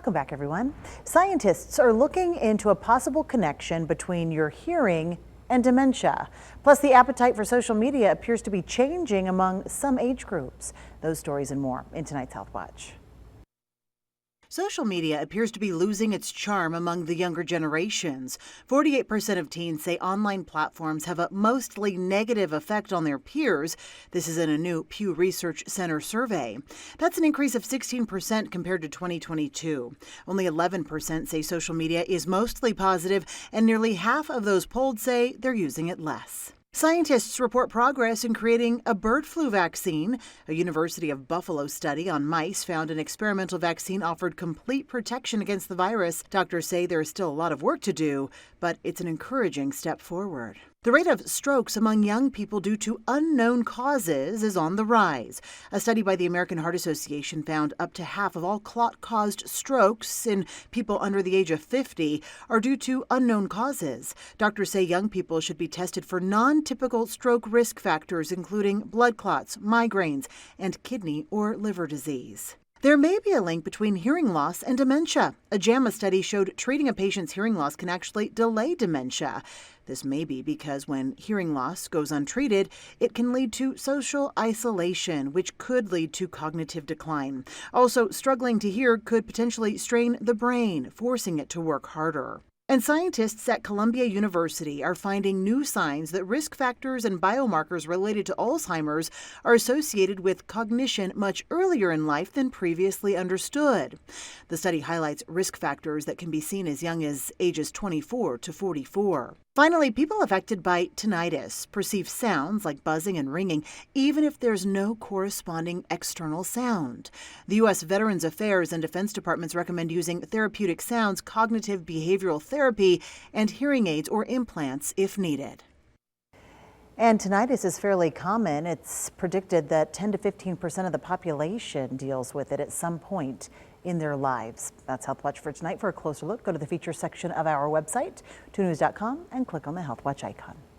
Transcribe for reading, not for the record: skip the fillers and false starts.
Welcome back, everyone. Scientists are looking into a possible connection between your hearing and dementia. Plus, the appetite for social media appears to be changing among some age groups. Those stories and more in tonight's Health Watch. Social media appears to be losing its charm among the younger generations. 48% of teens say online platforms have a mostly negative effect on their peers. This is in a new Pew Research Center survey. That's an increase of 16% compared to 2022. Only 11% say social media is mostly positive, and nearly half of those polled say they're using it less. Scientists report progress in creating a bird flu vaccine. A University of Buffalo study on mice found an experimental vaccine offered complete protection against the virus. Doctors say there is still a lot of work to do, but it's an encouraging step forward. The rate of strokes among young people due to unknown causes is on the rise. A study by the American Heart Association found up to half of all clot-caused strokes in people under the age of 50 are due to unknown causes. Doctors say young people should be tested for non-typical stroke risk factors, including blood clots, migraines, and kidney or liver disease. There may be a link between hearing loss and dementia. A JAMA study showed treating a patient's hearing loss can actually delay dementia. This may be because when hearing loss goes untreated, it can lead to social isolation, which could lead to cognitive decline. Also, struggling to hear could potentially strain the brain, forcing it to work harder. And scientists at Columbia University are finding new signs that risk factors and biomarkers related to Alzheimer's are associated with cognition much earlier in life than previously understood. The study highlights risk factors that can be seen as young as ages 24 to 44. Finally, people affected by tinnitus perceive sounds like buzzing and ringing, even if there's no corresponding external sound. The U.S. Veterans Affairs and Defense Departments recommend using therapeutic sounds, cognitive behavioral therapy, and hearing aids or implants if needed. And tinnitus is fairly common. It's predicted that 10 to 15% of the population deals with it at some point in their lives. That's Health Watch for tonight. For a closer look, go to the feature section of our website, 2news.com, and click on the Health Watch icon.